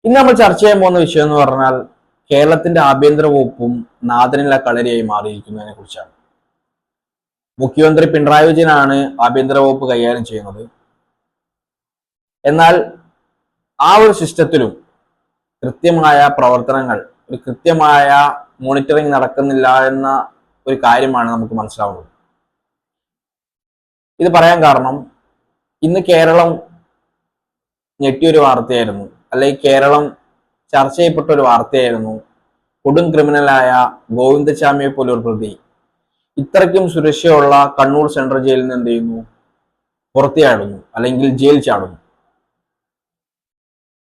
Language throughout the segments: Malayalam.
ഇന്ന് നമ്മൾ ചർച്ച ചെയ്യാൻ പോകുന്ന വിഷയം എന്ന് പറഞ്ഞാൽ കേരളത്തിന്റെ ആഭ്യന്തര വകുപ്പും നാദനില കളരിയായി മാറിയിരിക്കുന്നതിനെ കുറിച്ചാണ്. മുഖ്യമന്ത്രി പിണറായി വിജയനാണ് ആഭ്യന്തര വകുപ്പ് കൈകാര്യം ചെയ്യുന്നത്. എന്നാൽ ആ ഒരു സിസ്റ്റത്തിലും കൃത്യമായ പ്രവർത്തനങ്ങൾ, ഒരു കൃത്യമായ മോണിറ്ററിംഗ് നടക്കുന്നില്ല എന്ന ഒരു കാര്യമാണ് നമുക്ക് മനസ്സിലാവുന്നത്. ഇത് പറയാൻ കാരണം ഇന്ന് കേരളം ഞെട്ടിയൊരു വാർത്തയായിരുന്നു, അല്ലെങ്കിൽ കേരളം ചർച്ച ചെയ്യപ്പെട്ട ഒരു വാർത്തയായിരുന്നു. കൊടും ക്രിമിനലായ ഗോവിന്ദചാമിയെ പോലൊരു പ്രതി ഇത്രയ്ക്കും സുരക്ഷയുള്ള കണ്ണൂർ സെൻട്രൽ ജയിലിൽ നിന്ന് എന്ത് ചെയ്യുന്നു, പുറത്തു ചാടുന്നു, അല്ലെങ്കിൽ ജയിൽ ചാടുന്നു.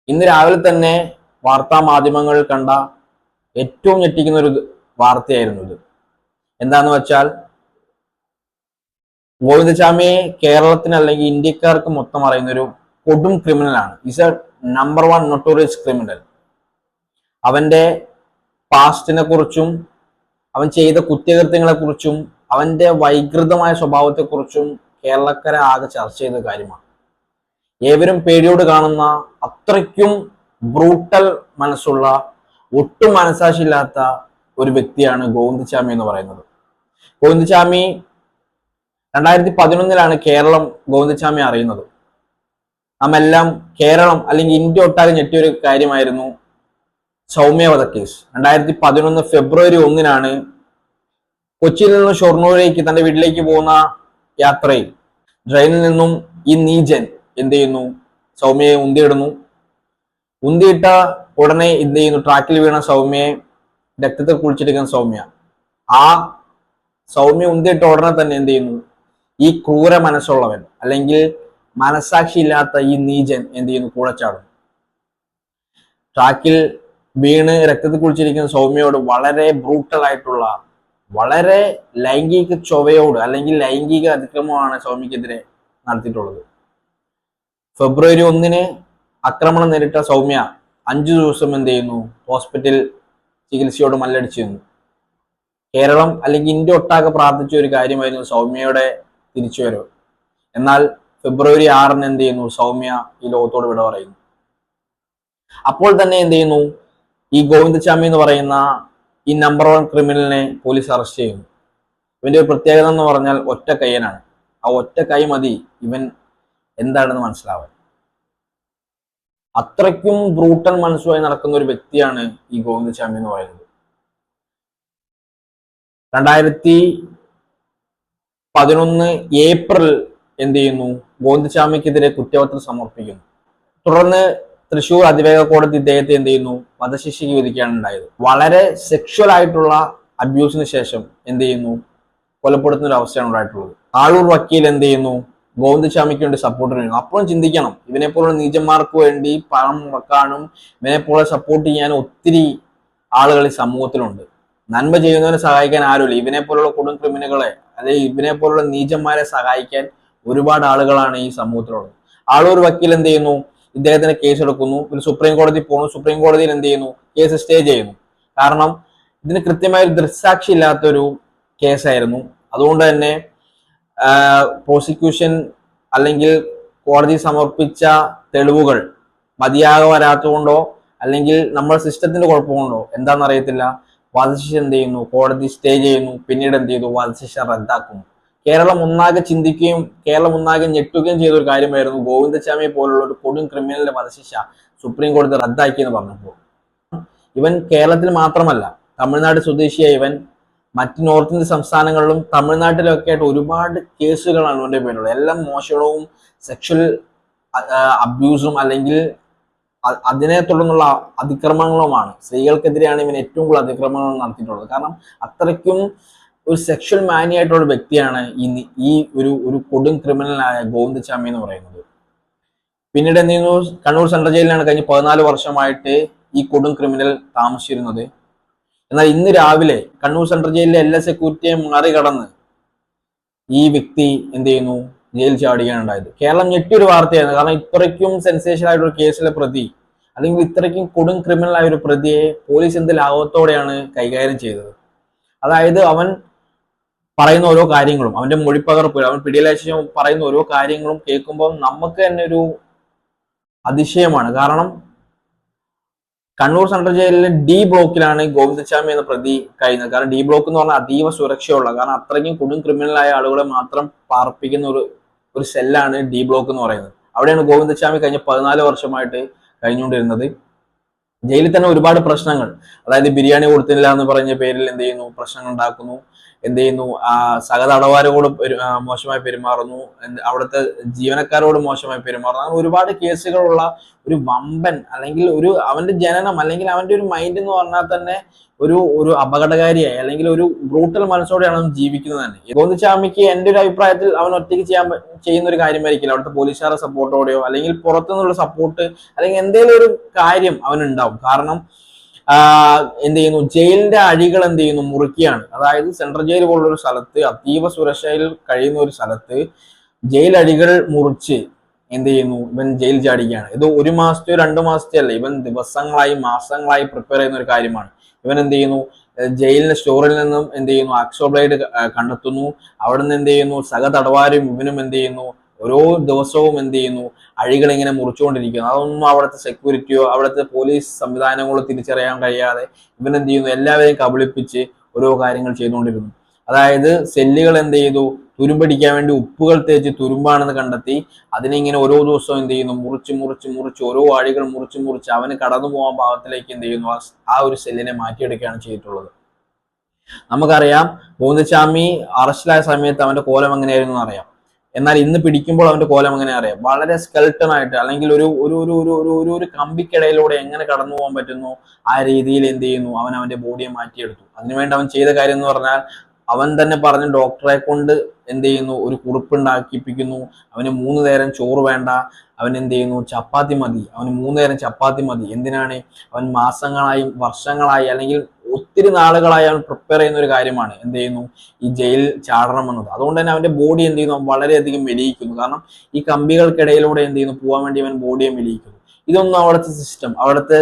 ഇന്ന് രാവിലെ തന്നെ വാർത്താ മാധ്യമങ്ങളിൽ കണ്ട ഏറ്റവും ഞെട്ടിക്കുന്ന ഒരു വാർത്തയായിരുന്നു ഇത്. എന്താന്ന് വെച്ചാൽ ഗോവിന്ദചാമിയെ കേരളത്തിന് അല്ലെങ്കിൽ ഇന്ത്യക്കാർക്ക് മൊത്തം അറിയുന്ന ഒരു കൊടും ക്രിമിനലാണ്. Is a number 1 notorious criminal. അവന്റെ പാസ്റ്റിനെ കുറിച്ചും അവൻ ചെയ്ത കുറ്റകൃത്യങ്ങളെ കുറിച്ചും അവന്റെ വൈകൃതമായ സ്വഭാവത്തെക്കുറിച്ചും കേരളക്കരെ ആകെ ചർച്ച ചെയ്ത കാര്യമാണ്. ഏവരും പേടിയോട് കാണുന്ന അത്രയ്ക്കും ബ്രൂട്ടൽ മനസ്സുള്ള, ഒട്ടും മനസാക്ഷിയില്ലാത്ത ഒരു വ്യക്തിയാണ് ഗോവിന്ദചാമി എന്ന് പറയുന്നത്. ഗോവിന്ദചാമി 2011 കേരളം ഗോവിന്ദചാമി അറിയുന്നത്. നാം എല്ലാം കേരളം അല്ലെങ്കിൽ ഇന്ത്യ ഒട്ടാകെ ഞെട്ടിയൊരു കാര്യമായിരുന്നു സൗമ്യ വധക്കേസ്. 2011 ഫെബ്രുവരി 1 കൊച്ചിയിൽ നിന്ന് ഷൊർണൂരിലേക്ക് തന്റെ വീട്ടിലേക്ക് പോകുന്ന യാത്രയിൽ ട്രെയിനിൽ നിന്നും ഈ നീചൻ എന്ത് ചെയ്യുന്നു, സൗമ്യയെ ഉന്തിയിടുന്നു. ഉന്തിയിട്ട ഉടനെ എന്ത് ചെയ്യുന്നു, ട്രാക്കിൽ വീണ സൗമ്യയെ രക്തത്തിൽ കുളിച്ചിരിക്കുന്ന ആ സൗമ്യ ഉന്തിയിട്ട ഉടനെ തന്നെ എന്ത് ചെയ്യുന്നു, ഈ ക്രൂര മനസ്സുള്ളവൻ അല്ലെങ്കിൽ മനസാക്ഷി ഇല്ലാത്ത ഈ നീചൻ എന്ത് ചെയ്യുന്നു, കൂടച്ചാടും. ട്രാക്കിൽ വീണ് രക്തത്തിൽ കുളിച്ചിരിക്കുന്ന സൗമ്യയോട് വളരെ ബ്രൂട്ടൽ ആയിട്ടുള്ള, വളരെ ലൈംഗിക ചൊവ്വയോട് അല്ലെങ്കിൽ ലൈംഗിക അതിക്രമമാണ് സൗമ്യക്കെതിരെ നടത്തിയിട്ടുള്ളത്. ഫെബ്രുവരി 1 ആക്രമണം നേരിട്ട സൗമ്യ 5 ദിവസം എന്ത് ചെയ്യുന്നു, ഹോസ്പിറ്റൽ ചികിത്സയോട് മല്ലടിച്ചിരുന്നു. കേരളം അല്ലെങ്കിൽ ഇന്ത്യ ഒട്ടാകെ പ്രാർത്ഥിച്ച ഒരു കാര്യമായിരുന്നു സൗമ്യയുടെ തിരിച്ചുവരവ്. എന്നാൽ ഫെബ്രുവരി 6 എന്ത് ചെയ്യുന്നു, സൗമ്യ ഈ ലോകത്തോട് വിട പറയുന്നു. അപ്പോൾ തന്നെ എന്ത് ചെയ്യുന്നു, ഈ ഗോവിന്ദചാമി എന്ന് പറയുന്ന ഈ നമ്പർ 1 ക്രിമിനലിനെ പോലീസ് അറസ്റ്റ് ചെയ്യുന്നു. ഇവന്റെ ഒരു പ്രത്യേകത എന്ന് പറഞ്ഞാൽ ഒറ്റ കയ്യനാണ്. ആ ഒറ്റ കൈ മതി ഇവൻ എന്താണെന്ന് മനസ്സിലാവാൻ. അത്രയ്ക്കും ബ്രൂട്ടൽ മനസ്സുമായി നടക്കുന്ന ഒരു വ്യക്തിയാണ് ഈ ഗോവിന്ദചാമി എന്ന് പറയുന്നത്. 2011 ഏപ്രിൽ എന്ത് ചെയ്യുന്നു, ഗോവിന്ദചാമിക്കെതിരെ കുറ്റപത്രം സമർപ്പിക്കുന്നു. തുടർന്ന് തൃശൂർ അതിവേഗ കോടതി ഇദ്ദേഹത്തെ എന്ത് ചെയ്യുന്നു, വധശിക്ഷയ്ക്ക് വിധിക്കുകയാണ് ഉണ്ടായത്. വളരെ സെക്ഷൽ ആയിട്ടുള്ള അബ്യൂസിന് ശേഷം എന്ത് ചെയ്യുന്നു, കൊലപ്പെടുത്തുന്ന ഒരു അവസ്ഥയാണ് ഉണ്ടായിട്ടുള്ളത്. ആളൂർ വക്കീൽ എന്ത് ചെയ്യുന്നു, ഗോവിന്ദചാമിക്ക് വേണ്ടി സപ്പോർട്ട് ചെയ്യുന്നു. അപ്പോഴും ചിന്തിക്കണം, ഇവനെപ്പോലുള്ള നീചന്മാർക്ക് വേണ്ടി പണം മുടക്കാനും ഇവനെപ്പോലെ സപ്പോർട്ട് ചെയ്യാനും ഒത്തിരി ആളുകൾ ഈ സമൂഹത്തിലുണ്ട്. നന്മ ചെയ്യുന്നവനെ സഹായിക്കാൻ ആരുമില്ല. ഇവനെപ്പോലുള്ള കൊടും ക്രിമിനലുകളെ അല്ലെങ്കിൽ ഇവനെപ്പോലുള്ള നീചന്മാരെ സഹായിക്കാൻ ഒരുപാട് ആളുകളാണ് ഈ സമൂഹത്തിലുള്ളത്. ആളൂർ വക്കീൽ എന്ത് ചെയ്യുന്നു, ഇദ്ദേഹത്തിന് കേസ് എടുക്കുന്നു. പിന്നെ സുപ്രീം കോടതി പോകുന്നു. സുപ്രീം കോടതിയിൽ എന്ത് ചെയ്യുന്നു, കേസ് സ്റ്റേ ചെയ്യുന്നു. കാരണം ഇതിന് കൃത്യമായ ഒരു ദൃക്സാക്ഷി ഇല്ലാത്തൊരു കേസായിരുന്നു. അതുകൊണ്ട് തന്നെ പ്രോസിക്യൂഷൻ അല്ലെങ്കിൽ കോടതി സമർപ്പിച്ച തെളിവുകൾ മതിയാകെ വരാത്തതുകൊണ്ടോ അല്ലെങ്കിൽ നമ്മുടെ സിസ്റ്റത്തിന്റെ കുഴപ്പം കൊണ്ടോ എന്താണെന്ന് അറിയത്തില്ല, വധശിക്ഷ എന്ത് ചെയ്യുന്നു, കോടതി സ്റ്റേ ചെയ്യുന്നു. പിന്നീട് എന്ത് ചെയ്തു, വധശിക്ഷ റദ്ദാക്കുന്നു. കേരളം ഒന്നാകെ ചിന്തിക്കുകയും കേരളം ഒന്നാകെ ഞെട്ടുകയും ചെയ്ത ഒരു കാര്യമായിരുന്നു ഗോവിന്ദചാമിയെ പോലുള്ള ഒരു കൊടും ക്രിമിനലിന്റെ വധശിക്ഷ സുപ്രീം കോടതി റദ്ദാക്കി എന്ന് പറഞ്ഞപ്പോൾ. ഇവൻ കേരളത്തിൽ മാത്രമല്ല, തമിഴ്നാട് സ്വദേശിയായ ഇവൻ മറ്റ് നോർത്ത് ഇന്ത്യൻ സംസ്ഥാനങ്ങളിലും തമിഴ്നാട്ടിലൊക്കെ ആയിട്ട് ഒരുപാട് കേസുകളാണ് ഇവന്റെ പേരുള്ളത്. എല്ലാം മോഷണവും സെക്ഷൽ അബ്യൂസും അല്ലെങ്കിൽ അതിനെ തുടർന്നുള്ള അതിക്രമങ്ങളുമാണ്. സ്ത്രീകൾക്കെതിരെയാണ് ഇവൻ ഏറ്റവും കൂടുതൽ അതിക്രമങ്ങൾ നടത്തിയിട്ടുള്ളത്. കാരണം അത്രയ്ക്കും ഒരു സെക്ഷൽ മാനിയായിട്ടുള്ള വ്യക്തിയാണ് ഈ ഒരു കൊടും ക്രിമിനലായ ഗോവിന്ദചാമി എന്ന് പറയുന്നത്. പിന്നീട് എന്ത് ചെയ്യുന്നു, കണ്ണൂർ സെൻട്രൽ ജയിലിലാണ് കഴിഞ്ഞ 14 വർഷമായിട്ട് ഈ കൊടും ക്രിമിനൽ താമസിച്ചിരുന്നത്. എന്നാൽ ഇന്ന് രാവിലെ കണ്ണൂർ സെൻട്രൽ ജയിലിലെ എല്ലാ സെക്യൂരിറ്റിയെ മറികടന്ന് ഈ വ്യക്തി എന്ത് ചെയ്യുന്നു, ജയിൽ ചാടുകയാണ് ഉണ്ടായത്. കേരളം ഞെട്ടിയൊരു വാർത്തയായിരുന്നു. കാരണം ഇത്രയ്ക്കും സെൻസേഷൻ ആയിട്ടൊരു കേസിലെ പ്രതി അല്ലെങ്കിൽ ഇത്രയ്ക്കും കൊടും ക്രിമിനൽ ആയ ഒരു പ്രതിയെ പോലീസ് എന്ത് ലാഘവത്തോടെയാണ് കൈകാര്യം ചെയ്തത്. അതായത് അവൻ പറയുന്ന ഓരോ കാര്യങ്ങളും, അവന്റെ മൊഴിപ്പകർപ്പ്, അവൻ പിടിയിലായ ശേഷം പറയുന്ന ഓരോ കാര്യങ്ങളും കേൾക്കുമ്പോൾ നമുക്ക് തന്നെ ഒരു അതിശയമാണ്. കാരണം കണ്ണൂർ സെൻട്രൽ ജയിലിലെ ഡി ബ്ലോക്കിലാണ് ഗോവിന്ദച്ചാമി എന്ന പ്രതി കഴിയുന്നത്. കാരണം ഡി ബ്ലോക്ക് എന്ന് പറഞ്ഞാൽ അതീവ സുരക്ഷയുള്ള, കാരണം അത്രയ്ക്കും കൊടും ക്രിമിനലായ ആളുകളെ മാത്രം പാർപ്പിക്കുന്ന ഒരു സെല്ലാണ് ഡി ബ്ലോക്ക് എന്ന് പറയുന്നത്. അവിടെയാണ് ഗോവിന്ദച്ചാമി കഴിഞ്ഞ 14 വർഷമായിട്ട് കഴിഞ്ഞുകൊണ്ടിരുന്നത്. ജയിലിൽ തന്നെ ഒരുപാട് പ്രശ്നങ്ങൾ, അതായത് ബിരിയാണി കൊടുത്തില്ല എന്ന് പറഞ്ഞ പേരിൽ എന്ത് ചെയ്യുന്നു, പ്രശ്നങ്ങൾ ഉണ്ടാക്കുന്നു, എന്ത് ചെയ്യുന്നു, സഹതടവുകാരോട് മോശമായി പെരുമാറുന്നു, അവിടുത്തെ ജീവനക്കാരോട് മോശമായി പെരുമാറുന്നു. അങ്ങനെ ഒരുപാട് കേസുകളുള്ള ഒരു വമ്പൻ, അല്ലെങ്കിൽ അവന്റെ ജനനം അല്ലെങ്കിൽ അവന്റെ ഒരു മൈൻഡ് എന്ന് പറഞ്ഞാൽ തന്നെ ഒരു അപകടകാരിയായി അല്ലെങ്കിൽ ഒരു ബ്രൂട്ടൽ മനസ്സോടെയാണ് അവൻ ജീവിക്കുന്നത് തന്നെ. ഗോവിന്ദച്ചാമിക്ക് എന്റെ ഒരു അഭിപ്രായത്തിൽ അവൻ ഒറ്റയ്ക്ക് ചെയ്യുന്ന ഒരു കാര്യമായിരിക്കില്ല. അവിടുത്തെ പോലീസുകാരുടെ സപ്പോർട്ടോടെയോ അല്ലെങ്കിൽ പുറത്തുനിന്നുള്ള സപ്പോർട്ട് അല്ലെങ്കിൽ എന്തെങ്കിലും ഒരു കാര്യം അവനുണ്ടാവും. കാരണം എന്ത് ചെയ്യുന്നു, ജയിലിന്റെ അഴികൾ എന്ത് ചെയ്യുന്നു, മുറിക്കുകയാണ്. അതായത് സെൻട്രൽ ജയിൽ പോലുള്ള ഒരു സ്ഥലത്ത്, അതീവ സുരക്ഷയിൽ കഴിയുന്ന ഒരു സ്ഥലത്ത് ജയിൽ അഴികൾ മുറിച്ച് എന്ത് ചെയ്യുന്നു, ഇവൻ ജയിൽ ചാടിക്കുകയാണ്. ഇത് 1 മാസത്തെയോ 2 മാസത്തെയോ അല്ല, ഇവൻ ദിവസങ്ങളായി മാസങ്ങളായി പ്രിപ്പയർ ചെയ്യുന്ന ഒരു കാര്യമാണ്. ഇവൻ എന്ത് ചെയ്യുന്നു, ജയിലിന്റെ സ്റ്റോറിൽ നിന്നും എന്ത് ചെയ്യുന്നു, ആക്സോബ്ലൈഡ് കണ്ടെത്തുന്നു. അവിടെ നിന്ന് എന്ത് ചെയ്യുന്നു, സഹതടവാരും ഇവനും എന്ത് ചെയ്യുന്നു, ഓരോ ദിവസവും എന്ത് ചെയ്യുന്നു, അഴികൾ ഇങ്ങനെ മുറിച്ചുകൊണ്ടിരിക്കുന്നു. അതൊന്നും അവിടുത്തെ സെക്യൂരിറ്റിയോ അവിടുത്തെ പോലീസ് സംവിധാനങ്ങളോ തിരിച്ചറിയാൻ കഴിയാതെ ഇവൻ എന്ത് ചെയ്യുന്നു, എല്ലാവരെയും കബളിപ്പിച്ച് ഓരോ കാര്യങ്ങൾ ചെയ്തുകൊണ്ടിരുന്നു. അതായത് സെല്ലുകൾ എന്ത് ചെയ്തു, തുരുമ്പടിക്കാൻ വേണ്ടി ഉപ്പുകൾ തേച്ച് തുരുമ്പാണെന്ന് കണ്ടെത്തി അതിനെ ഇങ്ങനെ ഓരോ ദിവസവും എന്ത് ചെയ്യുന്നു, മുറിച്ച് മുറിച്ച് മുറിച്ച് ഓരോ അഴികൾ മുറിച്ച് മുറിച്ച് അവന് കടന്നു പോകാൻ പാകത്തിലേക്ക് എന്ത് ചെയ്യുന്നു, ആ ഒരു സെല്ലിനെ മാറ്റിയെടുക്കുകയാണ് ചെയ്തിട്ടുള്ളത്. നമുക്കറിയാം ഗോവിന്ദച്ചാമി അറസ്റ്റിലായ സമയത്ത് അവന്റെ കോലം എങ്ങനെയായിരുന്നു എന്ന് അറിയാം. എന്നാൽ ഇന്ന് പിടിക്കുമ്പോൾ അവന്റെ കോലം എങ്ങനെ അറിയാം, വളരെ സ്കെൽട്ടൺ ആയിട്ട് അല്ലെങ്കിൽ ഒരു ഒരു ഒരു ഒരു ഒരു ഒരു കമ്പിക്കിടയിലൂടെ എങ്ങനെ കടന്നു പോകാൻ പറ്റുന്നു ആ രീതിയിൽ എന്ത് ചെയ്യുന്നു, അവൻ അവന്റെ ബോഡിയെ മാറ്റിയെടുത്തു. അതിനുവേണ്ടി അവൻ ചെയ്ത കാര്യം എന്ന് പറഞ്ഞാൽ അവൻ തന്നെ പറഞ്ഞ് ഡോക്ടറെ കൊണ്ട് എന്ത് ചെയ്യുന്നു, ഒരു കുറിപ്പുണ്ടാക്കിപ്പിക്കുന്നു. അവന് 3 നേരം ചോറ് വേണ്ട, അവൻ എന്ത് ചെയ്യുന്നു, ചപ്പാത്തി മതി, അവന് 3 നേരം ചപ്പാത്തി മതി. എന്തിനാണ്, അവൻ മാസങ്ങളായി വർഷങ്ങളായി അല്ലെങ്കിൽ ഒത്തിരി നാളുകളായി അവൻ പ്രിപ്പയർ ചെയ്യുന്ന ഒരു കാര്യമാണ് എന്ത് ചെയ്യുന്നു, ഈ ജയിൽ ചാടണം എന്നത്. അതുകൊണ്ട് തന്നെ അവന്റെ ബോഡി എന്ത് ചെയ്യുന്നു, വളരെയധികം മെലിയിക്കുന്നു. കാരണം ഈ കമ്പികൾക്കിടയിലൂടെ എന്ത് ചെയ്യുന്നു, പോകാൻ വേണ്ടി അവൻ ബോഡിയെ മെലിയിക്കുന്നു. ഇതൊന്നും അവിടുത്തെ സിസ്റ്റം, അവിടുത്തെ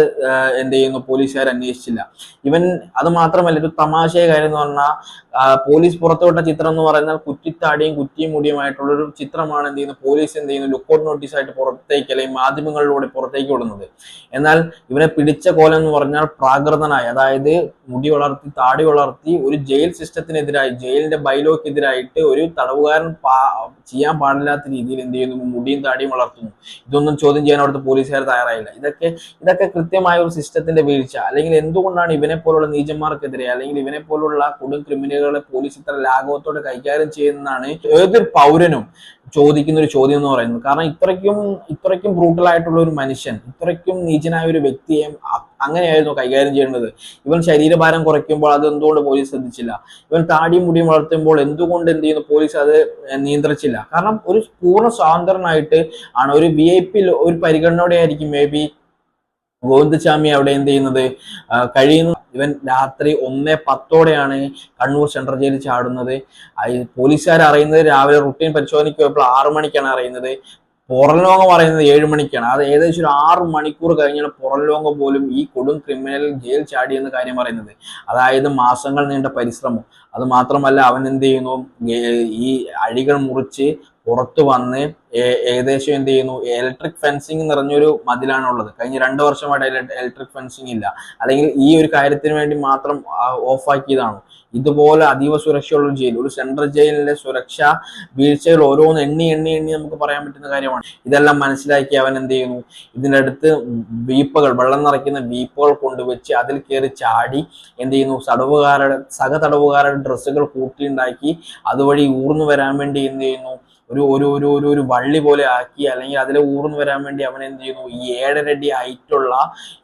എന്ത് ചെയ്യുന്നു, പോലീസുകാർ അന്വേഷിച്ചില്ല. ഇവൻ അത് മാത്രമല്ല, ഒരു തമാശയ കാര്യം എന്ന് പറഞ്ഞാൽ പോലീസ് പുറത്തുവിട്ട ചിത്രം എന്ന് പറയുന്നത് കുറ്റിത്താടിയും കുറ്റിയും മുടിയുമായിട്ടുള്ള ഒരു ചിത്രമാണ് എന്ത് ചെയ്യുന്നത്, പോലീസ് എന്ത് ചെയ്യുന്നു, ലുക്കൗട്ട് നോട്ടീസ് ആയിട്ട് പുറത്തേക്ക് അല്ലെങ്കിൽ മാധ്യമങ്ങളിലൂടെ പുറത്തേക്ക് വിടുന്നത്. എന്നാൽ ഇവനെ പിടിച്ച കോലം എന്ന് പറഞ്ഞാൽ പ്രാകൃതനായി, അതായത് മുടി വളർത്തി താടി വളർത്തി ഒരു ജയിൽ സിസ്റ്റത്തിനെതിരായി, ജയിലിന്റെ ബൈലോക്കെതിരായിട്ട് ഒരു തടവുകാരൻ ചെയ്യാൻ പാടില്ലാത്ത രീതിയിൽ എന്ത് ചെയ്യുന്നു, മുടിയും താടിയും വളർത്തുന്നു. ഇതൊന്നും ചോദ്യം ചെയ്യാൻ അവിടുത്തെ പോലീസുകാർ തയ്യാറായില്ല. ഇതൊക്കെ കൃത്യമായ ഒരു സിസ്റ്റത്തിന്റെ വീഴ്ച. അല്ലെങ്കിൽ എന്തുകൊണ്ടാണ് ഇവനെ പോലുള്ള നീചന്മാർക്കെതിരെ അല്ലെങ്കിൽ ഇവനെ പോലുള്ള കൊടും ക്രിമിനലുകളെ പോലീസ് ഇത്ര ലാഘവത്തോടെ കൈകാര്യം ചെയ്യുന്നതാണ് ഏതൊരു പൗരനും ചോദിക്കുന്ന ഒരു ചോദ്യം എന്ന് പറയുന്നത്. കാരണം ഇത്രയ്ക്കും ബ്രൂട്ടൽ ആയിട്ടുള്ള ഒരു മനുഷ്യൻ, ഇത്രയ്ക്കും നീചനായ ഒരു വ്യക്തിയെ അങ്ങനെയായിരുന്നു കൈകാര്യം ചെയ്യേണ്ടത്. ഇവൻ ശരീരഭാരം കുറയ്ക്കുമ്പോൾ അത് എന്തുകൊണ്ട് പോലീസ് ശ്രദ്ധിച്ചില്ല? ഇവൻ താടിയും മുടിയും വളർത്തുമ്പോൾ എന്തുകൊണ്ട് എന്ത് ചെയ്യുന്നു, പോലീസ് അത് നിയന്ത്രിച്ചില്ല? കാരണം ഒരു പൂർണ്ണ സ്വാതന്ത്ര്യനായിട്ട് ആണ്, ഒരു VIP ഒരു പരിഗണനയോടെ ആയിരിക്കും മേ ബി ഗോവിന്ദച്ചാമി അവിടെ എന്ത് ചെയ്യുന്നത്, കഴിയുന്നു. ഇവൻ രാത്രി 1:10 കണ്ണൂർ സെൻട്രൽ ജയിലിൽ ചാടുന്നത്. പോലീസുകാർ അറിയുന്നത് രാവിലെ റുട്ടീൻ പരിശോധനയ്ക്ക് പോയപ്പോൾ 6 മണിക്കാണ് അറിയുന്നത്. പുറം ലോകം പറയുന്നത് 7 മണിക്കാണ്. അത് ഏകദേശം ഒരു 6 മണിക്കൂർ കഴിഞ്ഞാണ് പുറം ലോകം പോലും ഈ കൊടും ക്രിമിനൽ ജയിൽ ചാടി എന്ന കാര്യം പറയുന്നത്. അതായത് മാസങ്ങൾ നീണ്ട പരിശ്രമം. അത് മാത്രമല്ല അവൻ എന്ത് ചെയ്യുന്നു, ഈ അഴികൾ മുറിച്ച് പുറത്തു വന്ന് ഏകദേശം എന്ത് ചെയ്യുന്നു, ഇലക്ട്രിക് ഫെൻസിങ് നിറഞ്ഞൊരു മതിലാണുള്ളത്. കഴിഞ്ഞ 2 വർഷമായിട്ട് ഇലക്ട്രിക് ഫെൻസിങ് ഇല്ല. അല്ലെങ്കിൽ ഈ ഒരു കാര്യത്തിന് വേണ്ടി മാത്രം ഓഫാക്കിയതാണോ? ഇതുപോലെ അതീവ സുരക്ഷയുള്ള ഒരു ജയിൽ, ഒരു സെൻട്രൽ ജയിലിന്റെ സുരക്ഷാ വീഴ്ചകൾ ഓരോന്ന് എണ്ണി എണ്ണി എണ്ണി നമുക്ക് പറയാൻ പറ്റുന്ന കാര്യമാണ്. ഇതെല്ലാം മനസ്സിലാക്കി അവൻ എന്ത് ചെയ്യുന്നു, ഇതിൻ്റെ അടുത്ത് വീപ്പകൾ, വെള്ളം നിറയ്ക്കുന്ന വീപ്പകൾ കൊണ്ടുവച്ച് അതിൽ കയറി ചാടി എന്ത് ചെയ്യുന്നു, സഹതടവുകാരുടെ ഡ്രസ്സുകൾ കൂട്ടിയുണ്ടാക്കി അതുവഴി ഊർന്നു വരാൻ വേണ്ടി എന്ത് ചെയ്യുന്നു, ഒരു ഒരു ഒരു ഒരു ഒരു വള്ളി പോലെ ആക്കി അല്ലെങ്കിൽ അതിൽ ഊർന്നു വരാൻ വേണ്ടി അവൻ എന്ത് ചെയ്യുന്നു, ഈ 7.5 അടി ഹൈറ്റുള്ള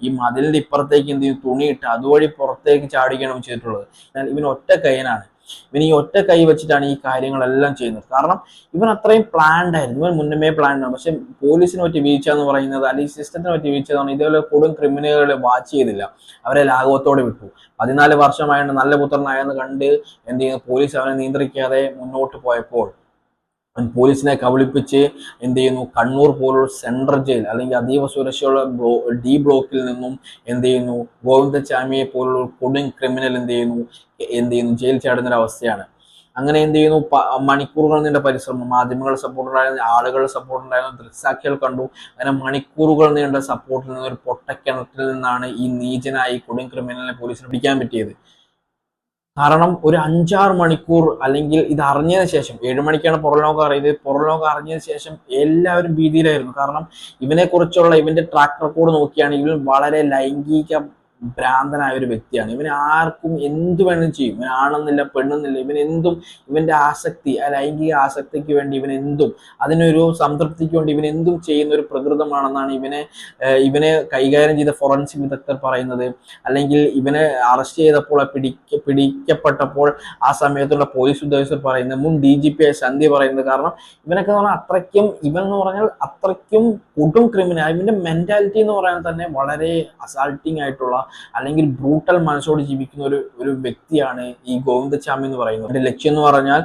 ഈ മതിലിന്റെ ഇപ്പുറത്തേക്ക് എന്ത് ചെയ്യുന്നു, തുണിയിട്ട് അതുവഴി പുറത്തേക്ക് ചാടുകയാണ് ചെയ്തിട്ടുള്ളത്. എന്നാൽ ഇവൻ ഒറ്റ കൈയനാണ്. ഇവൻ ഈ ഒറ്റ കൈ വെച്ചിട്ടാണ് ഈ കാര്യങ്ങളെല്ലാം ചെയ്യുന്നത്. കാരണം ഇവൻ അത്രയും പ്ലാൻഡ് ആയിരുന്നു, ഇവൻ മുന്നമേ പ്ലാൻഡ് ആണ്. പക്ഷെ പോലീസിന് പറ്റിയ വീഴ്ച എന്ന് പറയുന്നത് അല്ലെങ്കിൽ സിസ്റ്റത്തിന് പറ്റിയ വീഴ്ച എന്ന് പറഞ്ഞാൽ ഇതേപോലെ കൊടും ക്രിമിനലുകളെ വാച്ച് ചെയ്തില്ല, അവരെ ലാഘവത്തോടെ വിട്ടു. 14 വർഷമായിട്ട് നല്ല പുത്രനായെന്ന് കണ്ട് എന്ത് ചെയ്യുന്നു, പോലീസ് അവനെ നിയന്ത്രിക്കാതെ മുന്നോട്ട് പോയപ്പോൾ പോലീസിനെ കബളിപ്പിച്ച് എന്ത് ചെയ്യുന്നു, കണ്ണൂർ പോലുള്ള സെൻട്രൽ ജയിൽ അല്ലെങ്കിൽ അതീവ സുരക്ഷയുള്ള ഡി ബ്ലോക്കിൽ നിന്നും എന്ത് ചെയ്യുന്നു, ഗോവിന്ദച്ചാമിയെ പോലുള്ള കൊടും ക്രിമിനൽ എന്ത് ചെയ്യുന്നു ജയിൽ ചാടുന്ന ഒരു അവസ്ഥയാണ്. അങ്ങനെ എന്ത് ചെയ്യുന്നു, മണിക്കൂറുകൾ നീണ്ട പരിശ്രമം, മാധ്യമങ്ങളുടെ സപ്പോർട്ട് ഉണ്ടായിരുന്നു, ആളുകളുടെ സപ്പോർട്ട് ഉണ്ടായിരുന്നു, ദൃക്സാക്ഷികൾ കണ്ടു. അങ്ങനെ മണിക്കൂറുകൾ നീണ്ട സപ്പോർട്ടിൽ നിന്ന് ഒരു പൊട്ടക്കിണറ്റിൽ നിന്നാണ് ഈ നീചനായി കൊടും ക്രിമിനലിനെ പോലീസിന് പിടിക്കാൻ പറ്റിയത്. കാരണം ഒരു 5-6 മണിക്കൂർ, അല്ലെങ്കിൽ ഇത് അറിഞ്ഞതിന് ശേഷം, 7 മണിക്കാണ് പുറം ലോകം അറിയുന്നത്, പുറം ലോകം അറിഞ്ഞതിന് ശേഷം എല്ലാവരും ഭീതിയിലായിരുന്നു. കാരണം ഇവനെ കുറിച്ചുള്ള ഇവന്റെ ട്രാക്ക് റെക്കോർഡ് നോക്കിയാണെങ്കിൽ വളരെ ലൈംഗിക ഭ്രാന്തനായ ഒരു വ്യക്തിയാണ്. ഇവന് ആർക്കും എന്ത് വേണം ചെയ്യും. ഇവൻ ആണെന്നില്ല പെണ്ണെന്നില്ല, ഇവൻ എന്തും, ഇവന്റെ ആസക്തി, ആ ലൈംഗിക ആസക്തിക്ക് വേണ്ടി ഇവൻ എന്തും, അതിനൊരു സംതൃപ്തിക്ക് വേണ്ടി ഇവൻ എന്തും ചെയ്യുന്ന ഒരു പ്രകൃതമാണെന്നാണ് ഇവനെ കൈകാര്യം ചെയ്ത ഫോറൻസിക് വിദഗ്ധർ പറയുന്നത്. അല്ലെങ്കിൽ ഇവനെ അറസ്റ്റ് ചെയ്തപ്പോൾ, പിടിക്കപ്പെട്ടപ്പോൾ ആ സമയത്തുള്ള പോലീസ് ഉദ്യോഗസ്ഥർ പറയുന്നത്, മുൻ DGP ആയ സന്ധ്യ പറയുന്നത്. കാരണം ഇവനൊക്കെ പറഞ്ഞാൽ ഇവൻ എന്ന് പറഞ്ഞാൽ അത്രയ്ക്കും കൊടും ക്രിമിനൽ. ഇവന്റെ മെന്റാലിറ്റി എന്ന് പറയാൻ തന്നെ വളരെ അസാൾട്ടിങ് ആയിട്ടുള്ള, അല്ലെങ്കിൽ ബ്രൂട്ടൽ മനസ്സോട് ജീവിക്കുന്ന ഒരു വ്യക്തിയാണ് ഈ ഗോവിന്ദച്ചാമി എന്ന് പറയുന്നത്. എന്റെ ലക്ഷ്യം എന്ന് പറഞ്ഞാൽ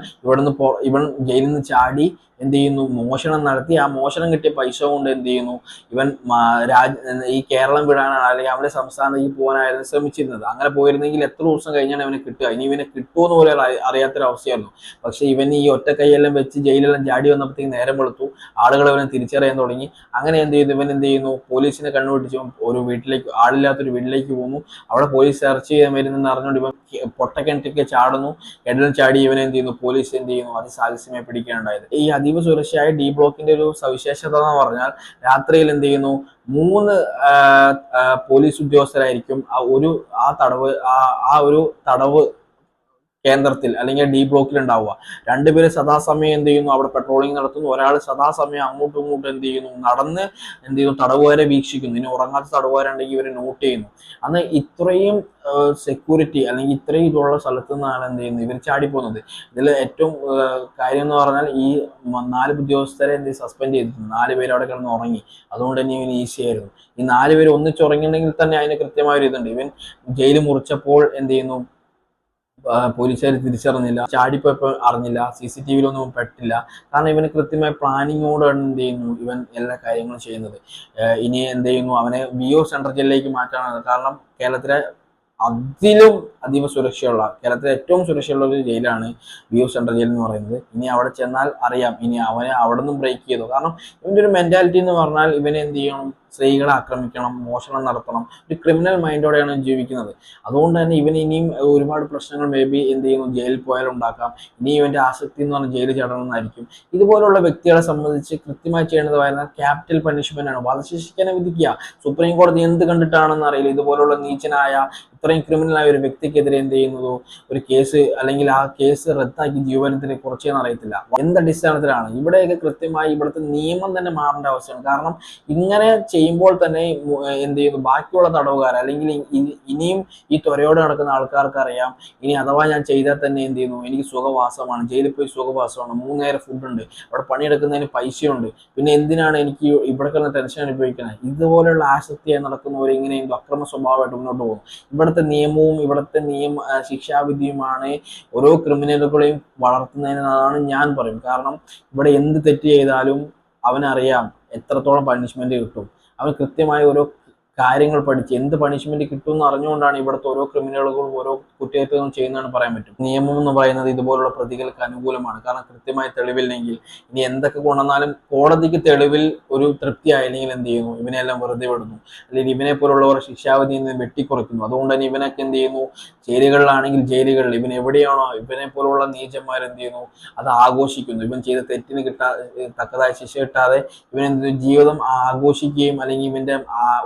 ഇവൻ ജയിലിൽ നിന്ന് ചാടി എന്ത് ചെയ്യുന്നു, മോഷണം നടത്തി. ആ മോഷണം കിട്ടിയ പൈസ കൊണ്ട് എന്ത് ചെയ്യുന്നു, ഇവൻ ഈ കേരളം വിടാനാണ്, അല്ലെങ്കിൽ അവന്റെ സംസ്ഥാനത്തേക്ക് പോകാനായിരുന്നു ശ്രമിച്ചിരുന്നത്. അങ്ങനെ പോയിരുന്നെങ്കിൽ എത്ര ദിവസം കഴിഞ്ഞാണ് ഇവനെ കിട്ടുക, ഇനി ഇവനെ കിട്ടുമെന്ന് പോലെ അറിയാത്തൊരവസ്ഥയായിരുന്നു. പക്ഷെ ഇവൻ ഈ ഒറ്റ കൈയെല്ലാം വെച്ച് ജയിലെല്ലാം ചാടി വന്നപ്പോഴത്തേക്ക് നേരം വെളുത്തു, ആളുകൾ ഇവനെ തിരിച്ചറിയാൻ തുടങ്ങി. അങ്ങനെ എന്ത് ചെയ്യുന്നു, ഇവൻ എന്ത് ചെയ്യുന്നു, പോലീസിനെ കണ്ണുപിടിച്ച് ഒരു വീട്ടിലേക്ക്, ആളില്ലാത്തൊരു വീട്ടിലേക്ക് പോകുന്നു. അവിടെ പോലീസ് സെർച്ച് ചെയ്യാൻ വരുന്നെന്ന് അറിഞ്ഞുകൊണ്ട് ഇവൻ പൊട്ടക്കിണറ്റിലേക്ക് ചാടുന്നു. കിണറ്റിൽ ചാടി ഇവനെ എന്ത് ചെയ്യുന്നു, പോലീസ് എന്ത് ചെയ്യുന്നു, അതിസാഹസ്യമായി പിടിക്കാനുണ്ടായത്. ഈ അതീവ സുരക്ഷയായ ഡി ബ്ലോക്കിന്റെ ഒരു സവിശേഷത എന്ന് പറഞ്ഞാൽ, രാത്രിയിൽ എന്ത് ചെയ്യുന്നു, 3 പോലീസ് ഉദ്യോഗസ്ഥരായിരിക്കും ആ ഒരു തടവ് കേന്ദ്രത്തിൽ, അല്ലെങ്കിൽ ഡി ബ്ലോക്കിൽ ഉണ്ടാവുക. 2 പേര് സദാസമയം എന്ത് ചെയ്യുന്നു, അവിടെ പെട്രോളിംഗ് നടത്തുന്നു. ഒരാൾ സദാസമയം അങ്ങോട്ടും ഇങ്ങോട്ടും എന്ത് ചെയ്യുന്നു, നടന്ന് എന്ത് ചെയ്യുന്നു, തടവുകാരെ വീക്ഷിക്കുന്നു. ഇനി ഉറങ്ങാത്ത തടവുകാരുണ്ടെങ്കിൽ ഇവരെ നോട്ട് ചെയ്യുന്നു. അന്ന് ഇത്രയും സെക്യൂരിറ്റി, അല്ലെങ്കിൽ ഇത്രയും ഇതുള്ള സ്ഥലത്ത് നിന്നാണ് എന്ത് ചെയ്യുന്നത്, ഇവർ ചാടിപ്പോകുന്നത്. ഇതിൽ ഏറ്റവും കാര്യം എന്ന് പറഞ്ഞാൽ, ഈ 4 ഉദ്യോഗസ്ഥരെ എന്ത് സസ്പെൻഡ് ചെയ്തിട്ടുണ്ട്. 4 പേര് അവിടെ കിടന്ന് ഉറങ്ങി. അതുകൊണ്ട് തന്നെ ഇവന് ഈസി ആയിരുന്നു. ഈ 4 പേര് ഒന്നിച്ചുറങ്ങിയിട്ടുണ്ടെങ്കിൽ തന്നെ അതിന് കൃത്യമായ ഒരു ഇതുണ്ട്. ഇവൻ ജയിൽ മുറിച്ചപ്പോൾ എന്ത് ചെയ്യുന്നു, പോലീസുകാർ തിരിച്ചറിഞ്ഞില്ല, ചാടിപ്പോയപ്പോൾ അറിഞ്ഞില്ല, CCTVയിലൊന്നും പെട്ടില്ല. കാരണം ഇവന് കൃത്യമായ പ്ലാനിങ്ങോട് എന്ത് ചെയ്യുന്നു, ഇവൻ എല്ലാ കാര്യങ്ങളും ചെയ്യുന്നത്. ഇനി എന്ത് ചെയ്യുന്നു, അവനെ VO സെൻട്രൽ ജയിലിലേക്ക് മാറ്റാനാണ്. കാരണം കേരളത്തിലെ അതീവ സുരക്ഷയുള്ള, കേരളത്തിലെ ഏറ്റവും സുരക്ഷയുള്ള ഒരു ജയിലാണ് VO സെൻട്രൽ ജയിൽ എന്ന് പറയുന്നത്. ഇനി അവിടെ ചെന്നാൽ അറിയാം, ഇനി അവനെ അവിടെ നിന്നും ബ്രേക്ക് ചെയ്തു. കാരണം ഇവന്റെ ഒരു മെന്റാലിറ്റി എന്ന് പറഞ്ഞാൽ, ഇവനെ എന്ത് ചെയ്യണം, സ്ത്രീകളെ ആക്രമിക്കണം, മോഷണം നടത്തണം, ഒരു ക്രിമിനൽ മൈൻഡോടെയാണ് ജീവിക്കുന്നത്. അതുകൊണ്ട് തന്നെ ഇവന് ഇനിയും ഒരുപാട് പ്രശ്നങ്ങൾ എന്ത് ചെയ്യുന്നു, ജയിലിൽ പോയാൽ ഉണ്ടാക്കാം. ഇനി ഇവന്റെ ആസക്തി എന്ന് പറഞ്ഞാൽ ജയിലിൽ ചടണമെന്നായിരിക്കും. ഇതുപോലുള്ള വ്യക്തികളെ സംബന്ധിച്ച് കൃത്യമായി ചെയ്യേണ്ടത് പറയുന്നത് ക്യാപിറ്റൽ പണിഷ്മെന്റ് ആണ്. വധശിക്ഷനെ വിധിക്കുക. സുപ്രീം കോടതി എന്ത് കണ്ടിട്ടാണെന്ന് അറിയില്ല, ഇതുപോലുള്ള നീചനായ, ഇത്രയും ക്രിമിനലായ ഒരു വ്യക്തിക്കെതിരെ എന്ത് ചെയ്യുന്നതോ ഒരു കേസ്, അല്ലെങ്കിൽ ആ കേസ് റദ്ദാക്കി ജീവനത്തിന് കുറച്ചെന്ന് അറിയത്തില്ല. എന്തടിസ്ഥാനത്തിലാണ് ഇവിടെയൊക്കെ കൃത്യമായി ഇവിടുത്തെ നിയമം തന്നെ മാറേണ്ട അവസ്ഥയാണ്. കാരണം ഇങ്ങനെ ചെയ്യുമ്പോൾ തന്നെ എന്ത് ചെയ്യുന്നു, ബാക്കിയുള്ള തടവുകാർ, അല്ലെങ്കിൽ ഇനിയും ഈ ത്വരയോടെ നടക്കുന്ന ആൾക്കാർക്ക് അറിയാം, ഇനി അഥവാ ഞാൻ ചെയ്താൽ തന്നെ എന്ത് ചെയ്യുന്നു, എനിക്ക് സുഖവാസമാണ്, ജയിലിൽ പോയി സുഖവാസമാണ്, 3 നേരം ഫുഡുണ്ട്, അവിടെ പണിയെടുക്കുന്നതിന് പൈസയുണ്ട്, പിന്നെ എന്തിനാണ് എനിക്ക് ഇവിടെ കിടന്ന് ടെൻഷൻ അനുഭവിക്കുന്നത്. ഇതുപോലെയുള്ള ആസക്തിയായി നടക്കുന്നവർ ഇങ്ങനെയും അക്രമ സ്വഭാവമായിട്ട് മുന്നോട്ട് പോകും. ഇവിടുത്തെ നിയമവും ഇവിടുത്തെ ശിക്ഷാവിധിയുമാണ് ഓരോ ക്രിമിനലുകളെയും വളർത്തുന്നതിനാണ് ഞാൻ പറയും. കാരണം ഇവിടെ എന്ത് തെറ്റ് ചെയ്താലും അവനറിയാം എത്രത്തോളം പണിഷ്മെന്റ് കിട്ടും. അവൻ കൃത്യമായ ഓരോ കാര്യങ്ങൾ പഠിച്ച് എന്ത് പണിഷ്മെന്റ് കിട്ടും എന്ന് അറിഞ്ഞുകൊണ്ടാണ് ഇവിടുത്തെ ഓരോ ക്രിമിനലുകളും ഓരോ കുറ്റകൃത്യങ്ങളും ചെയ്യുന്നതെന്ന് പറയാൻ പറ്റും. നിയമം എന്ന് പറയുന്നത് ഇതുപോലുള്ള പ്രതികൾക്ക് അനുകൂലമാണ്. കാരണം കൃത്യമായ തെളിവില്ലെങ്കിൽ ഇനി എന്തൊക്കെ കൊണ്ടുവന്നാലും കോടതിക്ക് തെളിവിൽ ഒരു തൃപ്തി ആയില്ലെങ്കിൽ എന്ത് ചെയ്യുന്നു, ഇവനെല്ലാം വെറുതെ വിടുന്നു, അല്ലെങ്കിൽ ഇവനെ പോലുള്ളവർ ശിക്ഷാവിധിയിൽ നിന്ന് വെട്ടിക്കുറയ്ക്കുന്നു. അതുകൊണ്ട് തന്നെ ഇവനൊക്കെ എന്ത് ചെയ്യുന്നു, ജയിലുകളിലാണെങ്കിൽ ജയിലുകളിൽ, ഇവൻ എവിടെയാണോ ഇവനെ പോലുള്ള നീചന്മാർ എന്ത് ചെയ്യുന്നു, അത് ആഘോഷിക്കുന്നു. ഇവൻ ചെയ്ത തെറ്റിന് തക്കതായ ശിക്ഷ കിട്ടാതെ ഇവൻ എന്ത് ജീവിതം ആഘോഷിക്കുകയും, അല്ലെങ്കിൽ ഇവന്റെ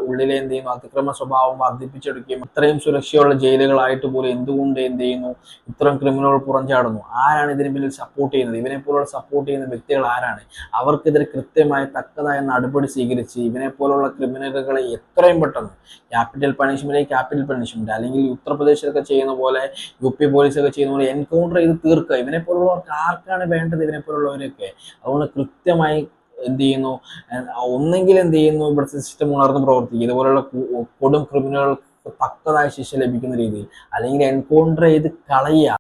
ഉള്ളിലെ എന്ത് ചെയ്യുന്നു, അതിക്രമ സ്വഭാവം വർദ്ധിപ്പിച്ചെടുക്കുകയും. ഇത്രയും സുരക്ഷയുള്ള ജയിലുകളായിട്ട് പോലും എന്തുകൊണ്ട് എന്ത് ചെയ്യുന്നു, ഇത്തരം ക്രിമിനലുകൾ പുറംചാടുന്നു. ആരാണ് ഇതിന് പിന്നിൽ സപ്പോർട്ട് ചെയ്യുന്നത്? ഇവനെ പോലുള്ള സപ്പോർട്ട് ചെയ്യുന്ന വ്യക്തികൾ ആരാണ്? അവർക്കെതിരെ കൃത്യമായ തക്കതായ നടപടി സ്വീകരിച്ച് ഇവനെ പോലുള്ള ക്രിമിനലുകളെ എത്രയും പെട്ടെന്ന് ക്യാപിറ്റൽ പണിഷ്മെന്റ്, അല്ലെങ്കിൽ ഉത്തർപ്രദേശിലൊക്കെ ചെയ്യുന്ന പോലെ, UP പോലീസൊക്കെ ചെയ്യുന്ന പോലെ എൻകൗണ്ടർ ചെയ്ത് തീർക്കുക. ഇവനെ പോലുള്ളവർക്ക് ആർക്കാണ് വേണ്ടത്? ഇവനെ പോലുള്ളവരൊക്കെ. അതുകൊണ്ട് കൃത്യമായി എന്ത് ചെയ്യുന്നു, ഒന്നെങ്കിൽ എന്ത് ചെയ്യുന്നു, ഇവിടുത്തെ സിസ്റ്റം ഉണർന്ന് പ്രവർത്തിക്കുക, ഇതുപോലുള്ള കൊടും ക്രിമിനലുകൾക്ക് തക്കതായ ശിക്ഷ ലഭിക്കുന്ന രീതിയിൽ, അല്ലെങ്കിൽ എൻകൗണ്ടർ ചെയ്ത് കളയുക.